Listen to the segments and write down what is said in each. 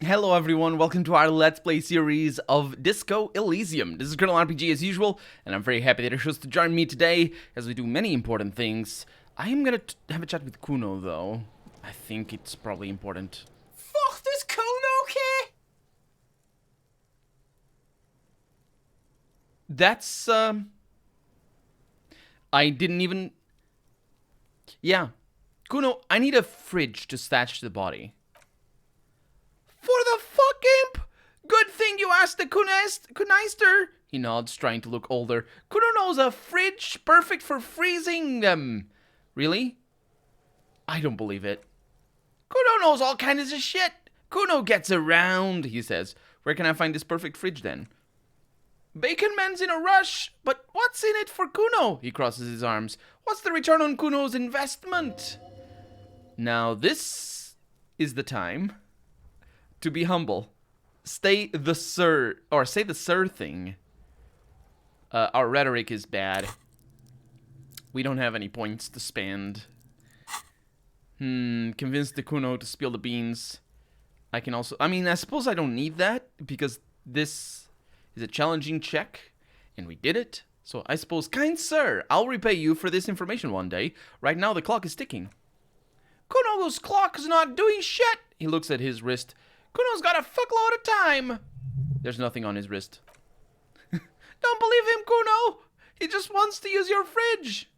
Hello everyone, welcome to our Let's Play series of Disco Elysium. This is Colonel RPG as usual, and I'm very happy that you're chose to join me today as we do many important things. I am gonna have a chat with Kuno though. I think it's probably important. Fuck this Kuno, okay? That's, I didn't even... Yeah. Kuno, I need a fridge to stash the body. For the fuck, imp! Good thing you asked the Kuneister. He nods, trying to look older. Kuno knows a fridge perfect for freezing them. Really? I don't believe it. Kuno knows all kinds of shit. Kuno gets around, he says. Where can I find this perfect fridge then? Bacon Man's in a rush, but what's in it for Kuno? He crosses his arms. What's the return on Kuno's investment? Now this is the time to be humble. Say the sir thing. Our rhetoric is bad. We don't have any points to spend. Convince the Kuno to spill the beans. I can also... I suppose I don't need that, because this is a challenging check, and we did it. So I suppose, kind sir, I'll repay you for this information one day. Right now the clock is ticking. Kuno's clock's not doing shit. He looks at his wrist. Kuno's got a fuckload of time. There's nothing on his wrist. Don't believe him, Kuno. He just wants to use your fridge.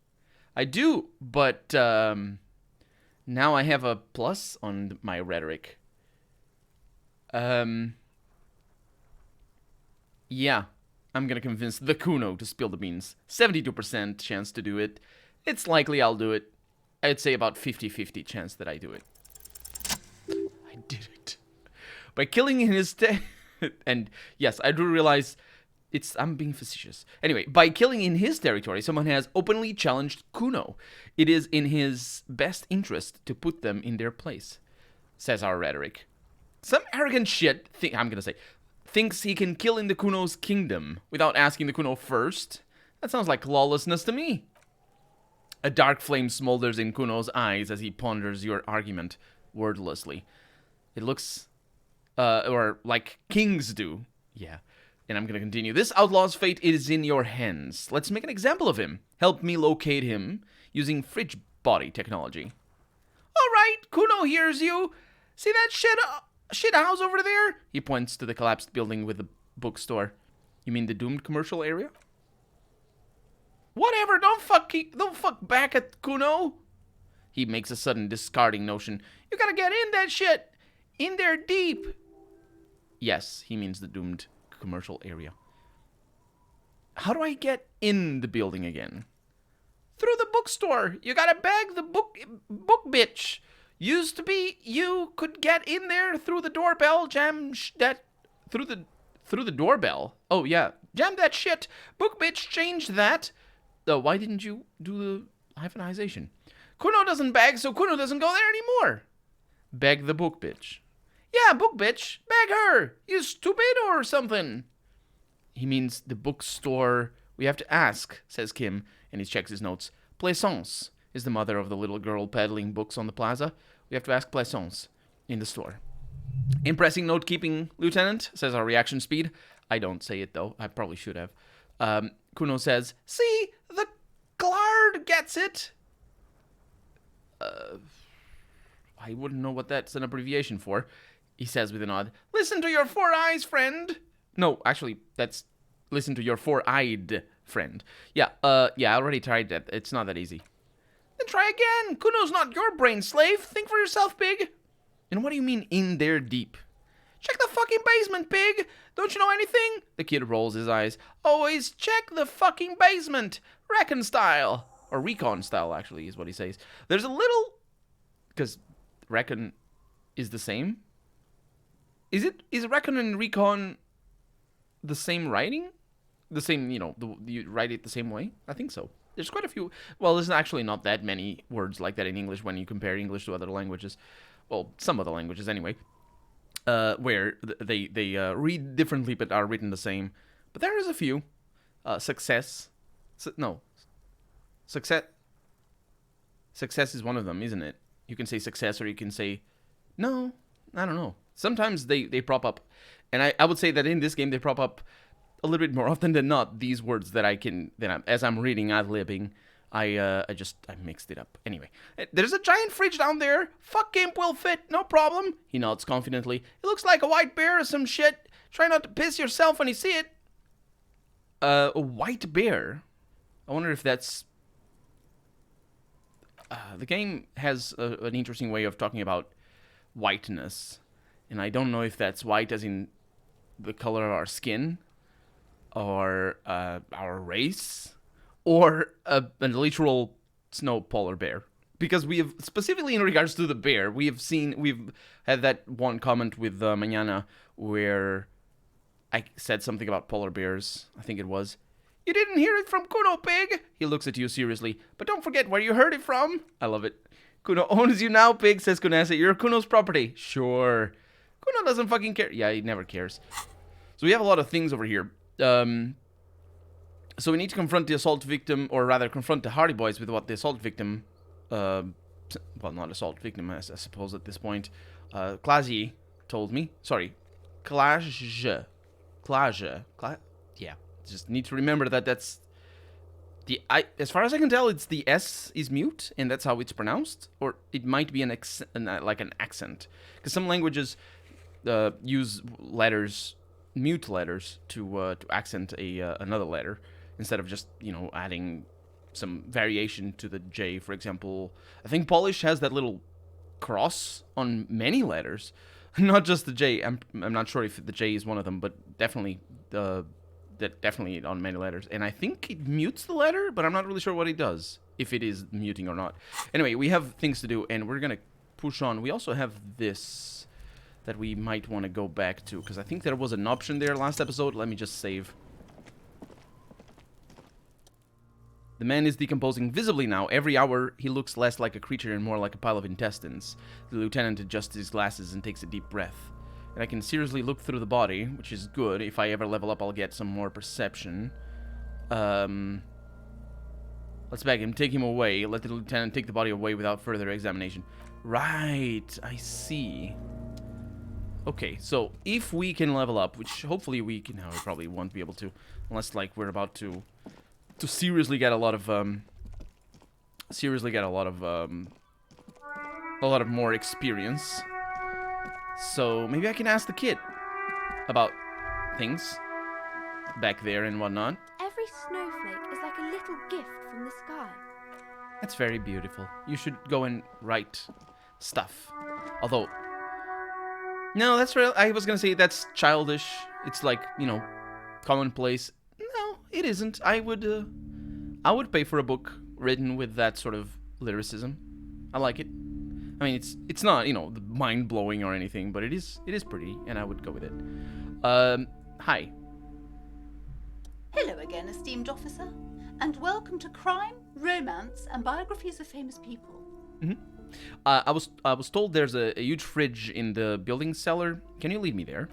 I do, but now I have a plus on my rhetoric. Yeah, I'm gonna convince the Kuno to spill the beans. 72% chance to do it. It's likely I'll do it. I'd say about 50-50 chance that I do it. I did it. By killing in his and yes, I do realize I'm being facetious. Anyway, by killing in his territory, someone has openly challenged Kuno. It is in his best interest to put them in their place, says our rhetoric. Some arrogant shit, thinks he can kill in the Kuno's kingdom without asking the Kuno first. That sounds like lawlessness to me. A dark flame smolders in Kuno's eyes as he ponders your argument wordlessly. It looks... or like kings do. Yeah. And I'm gonna continue. This outlaw's fate is in your hands. Let's make an example of him. Help me locate him using fridge body technology. Alright, Kuno hears you. See that shit house over there? He points to the collapsed building with the bookstore. You mean the doomed commercial area? Whatever, don't fuck back at Kuno. He makes a sudden discarding notion. You gotta get in that shit. In there deep. Yes, he means the doomed commercial area. How do I get in the building again? Through the bookstore. You gotta bag the book bitch. Used to be you could get in there through the doorbell. Jam that through the doorbell. Oh yeah, jam that shit. Book bitch changed that. Why didn't you do the hyphenization? Kuno doesn't bag, so Kuno doesn't go there anymore. Beg the book bitch. Yeah, book bitch. Beg her. You stupid or something? He means the bookstore. We have to ask, says Kim, and he checks his notes. Plaisance is the mother of the little girl peddling books on the plaza. We have to ask Plaisance in the store. Impressing note-keeping, Lieutenant, says our reaction speed. I don't say it, though. I probably should have. Kuno says, see, the Glard gets it. I wouldn't know what that's an abbreviation for. He says with a nod, listen to your four eyes, friend. No, actually, that's listen to your four-eyed friend. Yeah, I already tried that. It's not that easy. Then try again. Kuno's not your brain slave. Think for yourself, pig. And what do you mean in there deep? Check the fucking basement, pig. Don't you know anything? The kid rolls his eyes. Always check the fucking basement. Recon style. Or recon style, actually, is what he says. There's a little... Because recon is the same. Is recon and recon the same writing? The same, you write it the same way? I think so. There's quite a few... Well, there's actually not that many words like that in English when you compare English to other languages. Well, some other languages anyway. Where they read differently but are written the same. But there is a few. Success. Success. Success is one of them, isn't it? You can say success or you can say... No, I don't know. Sometimes they prop up. And I would say that in this game they prop up a little bit more often than not, these words that as I'm reading, ad-libbing, I mixed it up. Anyway, there's a giant fridge down there. Fuck Gimp will fit, no problem. He nods confidently. It looks like a white bear or some shit. Try not to piss yourself when you see it. A white bear? I wonder if that's... the game has an interesting way of talking about whiteness. And I don't know if that's white as in the color of our skin, or our race, or a literal snow polar bear. Because we have, specifically in regards to the bear, we've had that one comment with Mañana where I said something about polar bears, I think it was. You didn't hear it from Kuno, pig? He looks at you seriously. But don't forget where you heard it from. I love it. Kuno owns you now, pig, says Kunasa. You're Kuno's property. Sure. Kuno doesn't fucking care. Yeah, he never cares. So we have a lot of things over here. So we need to confront the assault victim, or rather confront the Hardy Boys with what the assault victim, well, not assault victim, I suppose at this point, Klaji told me. Sorry, Klaje. Yeah, just need to remember that that's the, as far as I can tell, it's the S is mute, and that's how it's pronounced, or it might be like an accent, because some languages use letters, mute letters, to accent another letter, instead of just, you know, adding some variation to the J. For example, I think Polish has that little cross on many letters, not just the J. I'm not sure if the J is one of them, but definitely definitely on many letters. And I think it mutes the letter, but I'm not really sure what it does, if it is muting or not. Anyway, we have things to do, and we're gonna push on. We also have this that we might want to go back to, because I think there was an option there last episode. Let me just save. The man is decomposing visibly now. Every hour, he looks less like a creature and more like a pile of intestines. The lieutenant adjusts his glasses and takes a deep breath. And I can seriously look through the body, which is good. If I ever level up, I'll get some more perception. Let's beg him. Take him away. Let the lieutenant take the body away without further examination. Right. I see. Okay, so if we can level up, which hopefully we can... No, we probably won't be able to. Unless, like, we're about to seriously get a lot of more experience. So maybe I can ask the kid about things back there and whatnot. Every snowflake is like a little gift from the sky. That's very beautiful. You should go and write stuff. Although, no, that's real. I was gonna say that's childish. It's like, you know, commonplace. No, it isn't. I would pay for a book written with that sort of lyricism. I like it. I mean, it's not, you know, mind blowing or anything, but it is pretty, and I would go with it. Hi. Hello again, esteemed officer, and welcome to Crime, Romance, and Biographies of Famous People. Mm-hmm. I was told there's a huge fridge in the building cellar. Can you lead me there?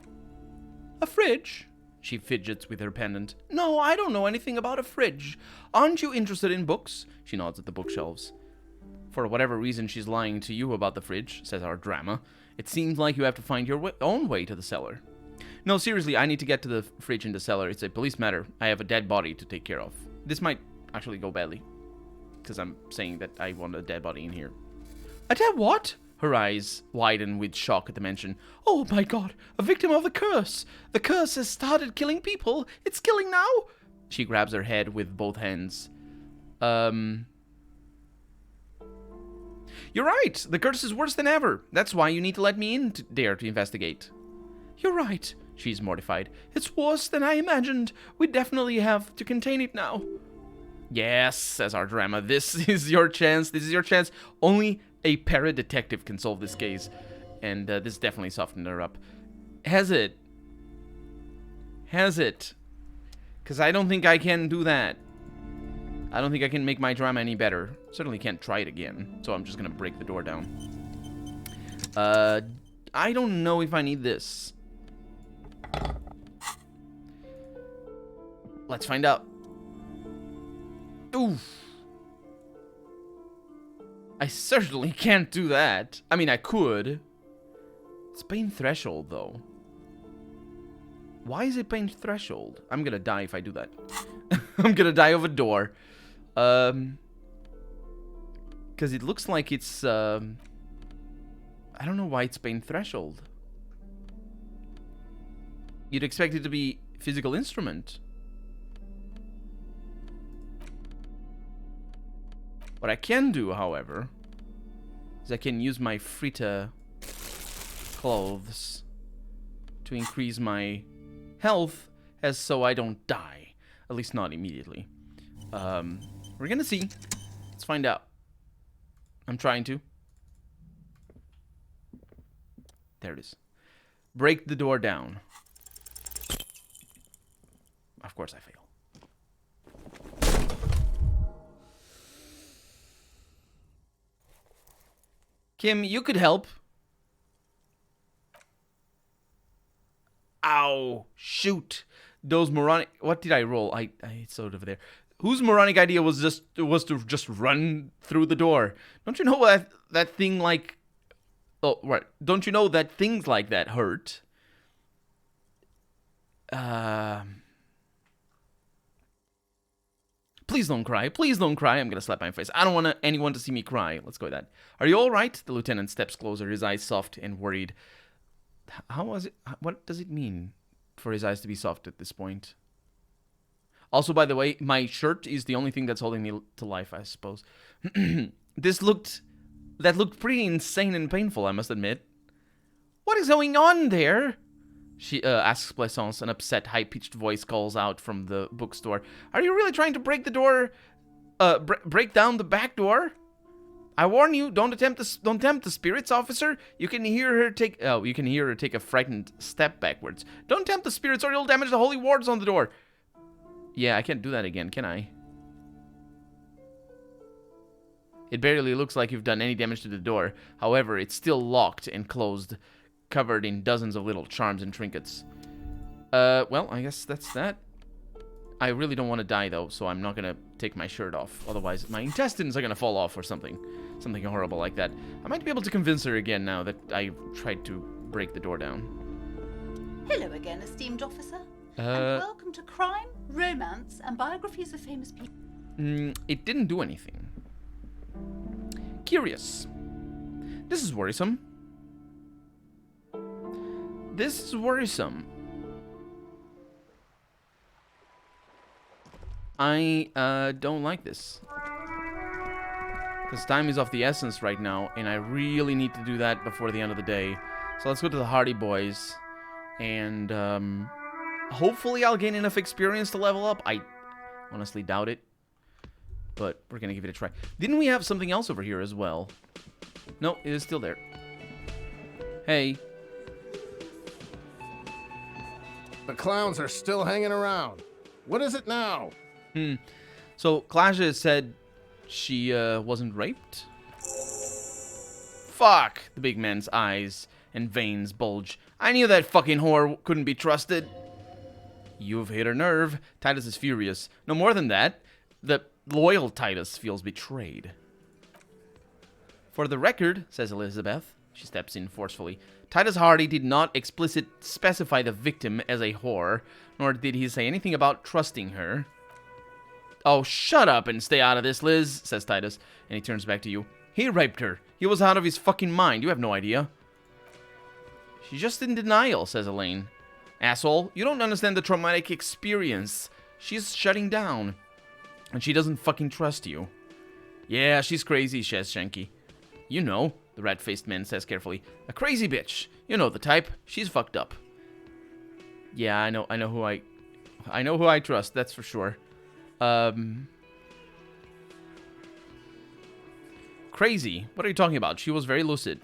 A fridge? She fidgets with her pendant. No, I don't know anything about a fridge. Aren't you interested in books? She nods at the bookshelves. For whatever reason, she's lying to you about the fridge, says our drama. It seems like you have to find your own way to the cellar. No, seriously, I need to get to the fridge in the cellar. It's a police matter. I have a dead body to take care of. This might actually go badly, because I'm saying that I want a dead body in here. A dead what? Her eyes widen with shock at the mention. Oh my god, a victim of the curse! The curse has started killing people! It's killing now! She grabs her head with both hands. You're right! The curse is worse than ever! That's why you need to let me in there to investigate. You're right, she's mortified. It's worse than I imagined. We definitely have to contain it now. Yes, says our drama. This is your chance. This is your chance. Only a para-detective can solve this case. And this definitely softened her up. Has it? Has it? Because I don't think I can do that. I don't think I can make my drama any better. Certainly can't try it again. So I'm just going to break the door down. I don't know if I need this. Let's find out. Oof. I certainly can't do that. I mean, I could. It's pain threshold, though. Why is it pain threshold? I'm gonna die if I do that. I'm gonna die of a door. Because it looks like it's... I don't know why it's pain threshold. You'd expect it to be physical instrument. What I can do, however, is I can use my Frita clothes to increase my health, as so I don't die. At least not immediately. We're gonna see. Let's find out. I'm trying to. There it is. Break the door down. Of course I fail. Kim, you could help. Ow. Shoot. Those moronic... What did I roll? I saw it over there. Whose moronic idea was to just run through the door? Don't you know that thing like... Oh, right. Don't you know that things like that hurt? Please don't cry. Please don't cry. I'm gonna slap my face. I don't want anyone to see me cry. Let's go with that. Are you all right? The lieutenant steps closer, his eyes soft and worried. How was it? What does it mean for his eyes to be soft at this point? Also, by the way, my shirt is the only thing that's holding me to life, I suppose. That looked pretty insane and painful, I must admit. What is going on there? She asks Plaisance. An upset, high-pitched voice calls out from the bookstore. Are you really trying to break the door? Break down the back door? I warn you, don't tempt the spirits, officer. You can hear her take a frightened step backwards. Don't tempt the spirits, or you'll damage the holy wards on the door. Yeah, I can't do that again, can I? It barely looks like you've done any damage to the door. However, it's still locked and closed, covered in dozens of little charms and trinkets. Well, I guess that's that. I really don't want to die, though, so I'm not going to take my shirt off. Otherwise, my intestines are going to fall off or something. Something horrible like that. I might be able to convince her again now that I tried to break the door down. Hello again, esteemed officer. And welcome to Crime, Romance, and Biographies of Famous People. It didn't do anything. Curious. This is worrisome. This is worrisome. I don't like this. Because time is of the essence right now, and I really need to do that before the end of the day. So let's go to the Hardy Boys, and hopefully I'll gain enough experience to level up. I honestly doubt it, but we're gonna give it a try. Didn't we have something else over here as well? No, it is still there. Hey. The clowns are still hanging around. What is it now? So Klaja said she wasn't raped? Fuck! The big man's eyes and veins bulge. I knew that fucking whore couldn't be trusted. You've hit a nerve. Titus is furious. No more than that, the loyal Titus feels betrayed. For the record, says Elizabeth, she steps in forcefully, Titus Hardy did not explicitly specify the victim as a whore, nor did he say anything about trusting her. Oh, shut up and stay out of this, Liz, says Titus, and he turns back to you. He raped her. He was out of his fucking mind. You have no idea. She's just in denial, says Elaine. Asshole, you don't understand the traumatic experience. She's shutting down. And she doesn't fucking trust you. Yeah, she's crazy, says Shanky. You know, the rat-faced man says carefully. A crazy bitch. You know the type. She's fucked up. Yeah, I know who I trust, that's for sure. Crazy? What are you talking about? She was very lucid.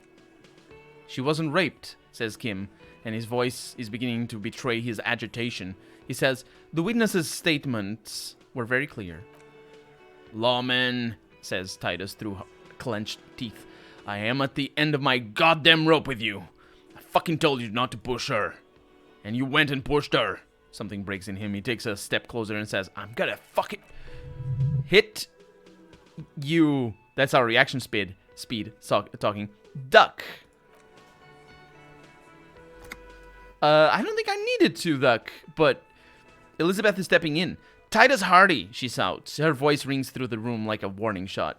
She wasn't raped, says Kim, and his voice is beginning to betray his agitation. He says, the witness's statements were very clear. Lawman, says Titus through clenched teeth, I am at the end of my goddamn rope with you. I fucking told you not to push her. And you went and pushed her. Something breaks in him. He takes a step closer and says, I'm gonna fucking hit you. That's our reaction speed talking. Duck. I don't think I needed to, Duck, but Elizabeth is stepping in. Titus Hardy, she shouts. Her voice rings through the room like a warning shot.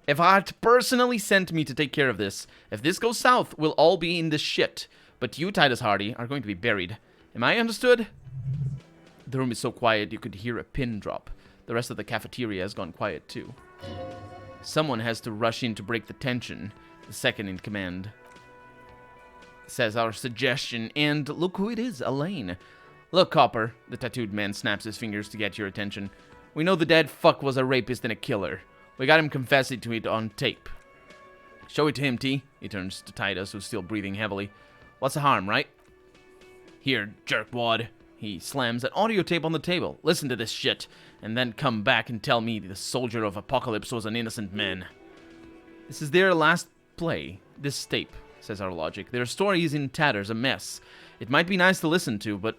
Evart personally sent me to take care of this. If this goes south, we'll all be in this shit. But you, Titus Hardy, are going to be buried. Am I understood? The room is so quiet you could hear a pin drop. The rest of the cafeteria has gone quiet too. Someone has to rush in to break the tension. The second in command says our suggestion, and look who it is, Elaine. Look, Copper, the tattooed man snaps his fingers to get your attention. We know the dead fuck was a rapist and a killer. We got him confessing to it on tape. Show it to him, T. He turns to Titus, who's still breathing heavily. What's the harm, right? Here, jerkwad. He slams an audio tape on the table. Listen to this shit, and then come back and tell me the soldier of Apocalypse was an innocent man. This is their last play, this tape, says our logic. Their story is in tatters, a mess. It might be nice to listen to, but...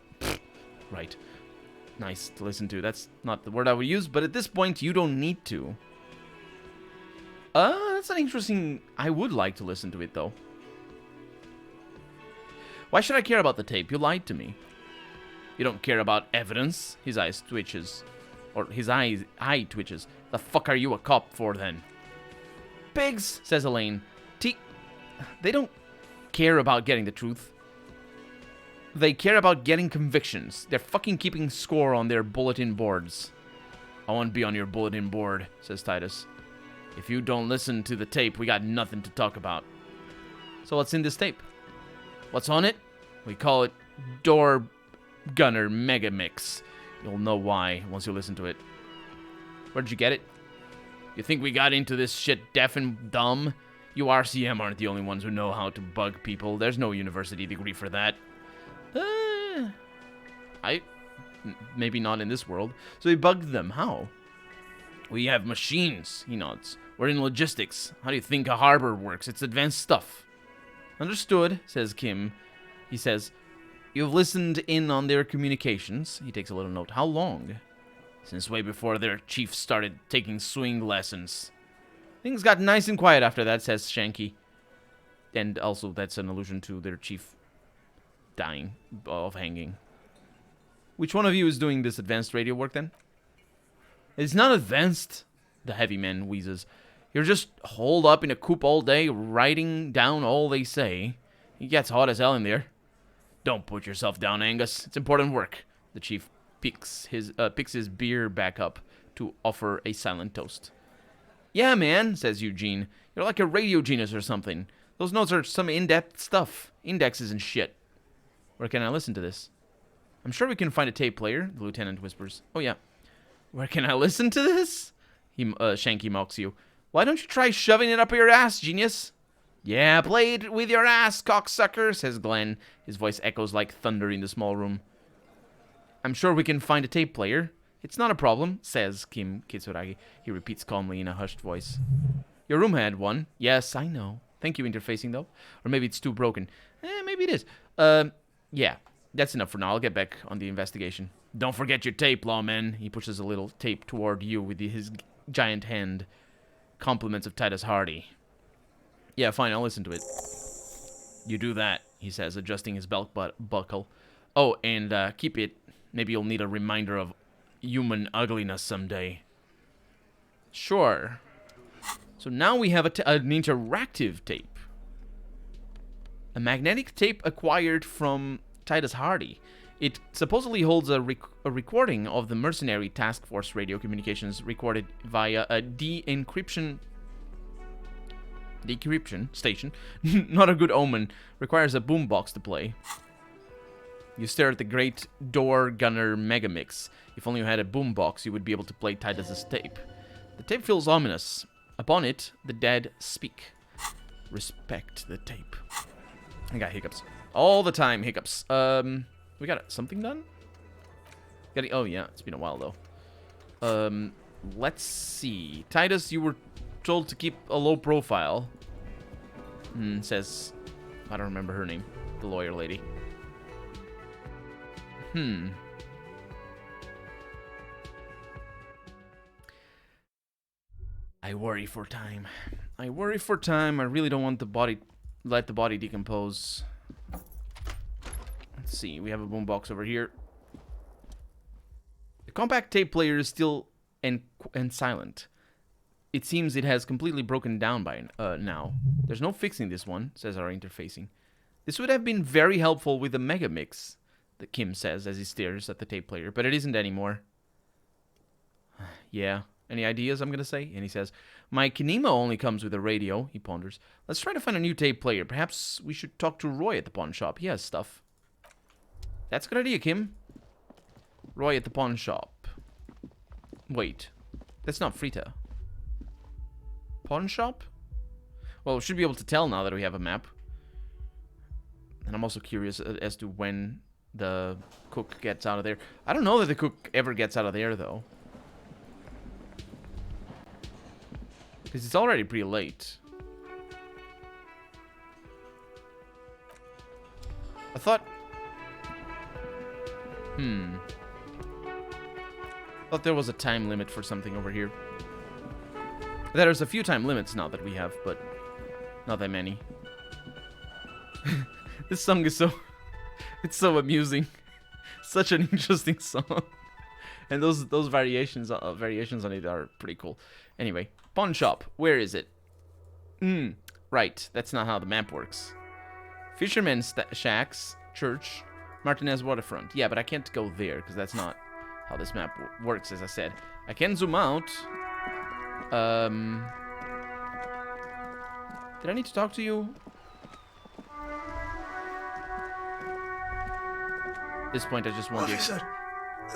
right. Nice to listen to. That's not the word I would use, but at this point, you don't need to. That's an interesting... I would like to listen to it, though. Why should I care about the tape? You lied to me. You don't care about evidence? His eyes twitches. Or his eye twitches. The fuck are you a cop for, then? Pigs, says Elaine. They don't care about getting the truth. They care about getting convictions. They're fucking keeping score on their bulletin boards. I won't be on your bulletin board, says Titus. If you don't listen to the tape, we got nothing to talk about. So what's in this tape? What's on it? We call it Door Gunner Mega Mix. You'll know why once you listen to it. Where'd you get it? You think we got into this shit deaf and dumb? You RCM aren't the only ones who know how to bug people. There's no university degree for that. Maybe not in this world. So we bugged them. How? We have machines, he nods. We're in logistics. How do you think a harbor works? It's advanced stuff. Understood, says Kim. He says, you've listened in on their communications. He takes a little note. How long? Since way before their chief started taking swing lessons. Things got nice and quiet after that, says Shanky. And also that's an allusion to their chief dying of hanging. Which one of you is doing this advanced radio work then? It's not advanced, the heavy man wheezes. You're just holed up in a coop all day, writing down all they say. It gets hot as hell in there. Don't put yourself down, Angus. It's important work. The chief picks his beer back up to offer a silent toast. Yeah, man, says Eugene. You're like a radio genius or something. Those notes are some in-depth stuff. Indexes and shit. Where can I listen to this? I'm sure we can find a tape player, the lieutenant whispers. Oh, yeah. Where can I listen to this? Shanky mocks you. Why don't you try shoving it up your ass, genius? Yeah, play it with your ass, cocksucker, says Glenn. His voice echoes like thunder in the small room. I'm sure we can find a tape player. It's not a problem, says Kim Kitsuragi. He repeats calmly in a hushed voice. Your room had one. Yes, I know. Thank you, interfacing, though. Or maybe it's too broken. Maybe it is. Yeah, that's enough for now. I'll get back on the investigation. Don't forget your tape, lawman. He pushes a little tape toward you with his giant hand. Compliments of Titus Hardy. Yeah, fine, I'll listen to it. You do that, he says, adjusting his belt buckle. Oh, and keep it. Maybe you'll need a reminder of human ugliness someday. Sure. So now we have an interactive tape. A magnetic tape acquired from Titus Hardy. It supposedly holds a recording of the mercenary task force radio communications recorded via a decryption station. Not a good omen. Requires a boombox to play. You stare at the great Door Gunner Megamix. If only you had a boombox, you would be able to play Titus's tape. The tape feels ominous. Upon it, the dead speak. Respect the tape. I got hiccups. All the time, hiccups. We got something done? Oh, yeah. It's been a while, though. Let's see. Titus, you were told to keep a low profile. Says... I don't remember her name. The lawyer lady. I worry for time. I worry for time. I really don't want the body... Let the body decompose. Let's see, we have a boombox over here. The compact tape player is still and silent. It seems it has completely broken down by now. There's no fixing this one, says our interfacing. This would have been very helpful with the Mega Mix, that Kim says as he stares at the tape player, but it isn't anymore. Yeah, any ideas, I'm gonna say? And he says, my Kinema only comes with a radio, he ponders. Let's try to find a new tape player. Perhaps we should talk to Roy at the pawn shop. He has stuff. That's a good idea, Kim. Roy at the pawn shop. Wait, that's not Frita. Pawn shop? Well, we should be able to tell now that we have a map. And I'm also curious as to when the cook gets out of there. I don't know that the cook ever gets out of there, though. Because it's already pretty late. I thought... thought there was a time limit for something over here. There's a few time limits now that we have, but not that many. This song is so... it's so amusing. Such an interesting song. And those variations on it are pretty cool. Anyway, pawn shop. Where is it? Right. That's not how the map works. Fisherman's Shacks, Church, Martinez Waterfront. Yeah, but I can't go there because that's not how this map works, as I said. I can zoom out. Did I need to talk to you? At this point, I just want Officer,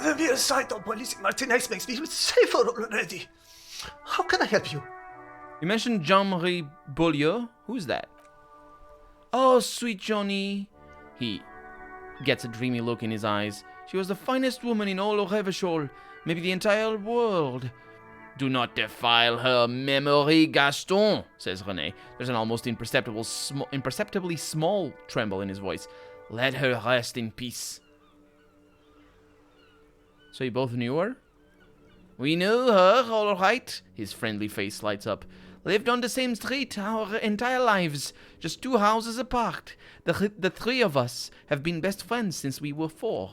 the mere sight of police in Martinez makes me feel safer already. How can I help you? You mentioned Jean-Marie Beaulieu. Who's that? Oh, sweet Johnny. He gets a dreamy look in his eyes. She was the finest woman in all of Revachol, maybe the entire world. Do not defile her memory, Gaston, says René. There's an almost imperceptibly small tremble in his voice. Let her rest in peace. So you both knew her? We knew her, all right. His friendly face lights up. Lived on the same street our entire lives, just 2 houses apart. The 3 of us have been best friends since we were 4.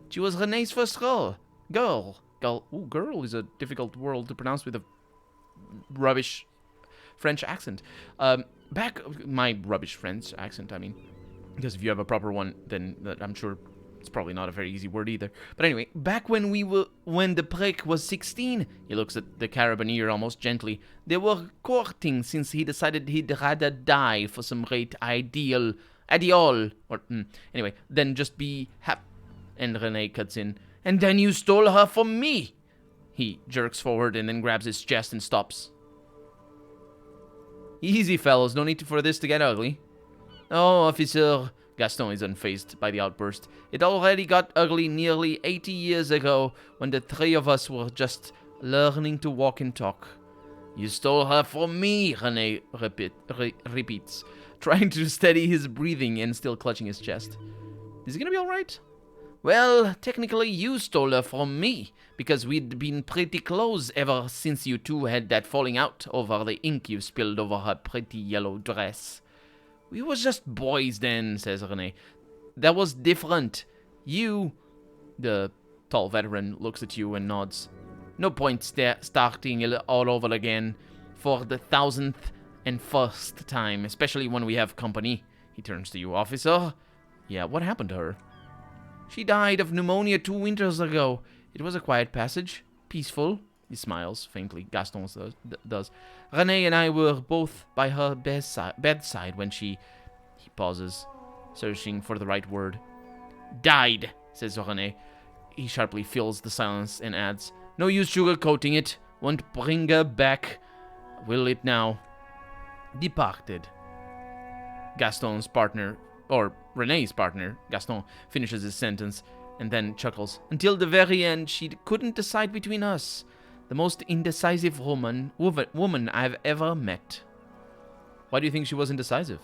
She was René's first girl. Ooh, girl is a difficult word to pronounce with a rubbish French accent. My rubbish French accent, I mean. Because if you have a proper one, then I'm sure it's probably not a very easy word either. But anyway, back when the Prek was 16, he looks at the carabineer almost gently. They were courting since he decided he'd rather die for some great ideal, or anyway, than just be happy. And René cuts in. And then you stole her from me. He jerks forward and then grabs his chest and stops. Easy, fellows. No need for this to get ugly. Oh, officer. Gaston is unfazed by the outburst. It already got ugly nearly 80 years ago when the 3 of us were just learning to walk and talk. You stole her from me, René repeats, trying to steady his breathing and still clutching his chest. Is he gonna be alright? Well, technically you stole her from me, because we'd been pretty close ever since you two had that falling out over the ink you spilled over her pretty yellow dress. We was just boys then, says René. That was different. You... The tall veteran looks at you and nods. No point starting all over again for the 1,001st time, especially when we have company. He turns to you, officer. Yeah, what happened to her? She died of pneumonia 2 winters ago. It was a quiet passage. Peaceful. He smiles faintly. Gaston does. René and I were both by her bedside when she... He pauses, searching for the right word. Died, says René. He sharply fills the silence and adds, no use sugarcoating it. Won't bring her back. Will it now? Departed. Gaston's partner... Or René's partner, Gaston, finishes his sentence and then chuckles. Until the very end, she couldn't decide between us. The most indecisive woman I've ever met. Why do you think she was indecisive?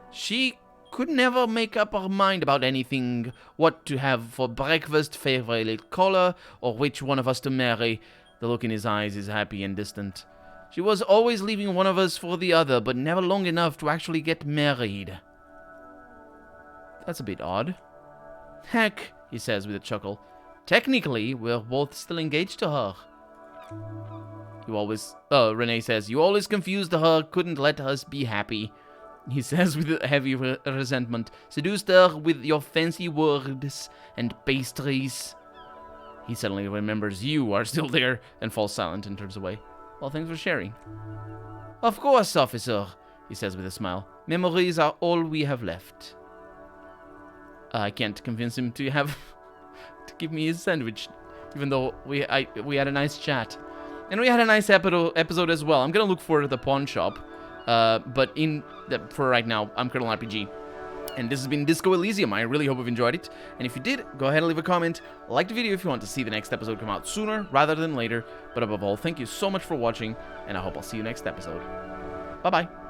She could never make up her mind about anything. What to have for breakfast, favorite color, or which one of us to marry. The look in his eyes is happy and distant. She was always leaving one of us for the other, but never long enough to actually get married. That's a bit odd. Heck, he says with a chuckle. Technically, we're both still engaged to her. René says, you always confused her, couldn't let us be happy. He says with a heavy resentment. Seduced her with your fancy words and pastries. He suddenly remembers you are still there and falls silent and turns away. Well, thanks for sharing. Of course, officer, he says with a smile. Memories are all we have left. I can't convince him to give me his sandwich, even though we had a nice chat. And we had a nice episode as well. I'm gonna look for the pawn shop, but for right now, I'm Colonel RPG. And this has been Disco Elysium. I really hope you've enjoyed it. And if you did, go ahead and leave a comment. Like the video if you want to see the next episode come out sooner rather than later. But above all, thank you so much for watching, and I hope I'll see you next episode. Bye-bye.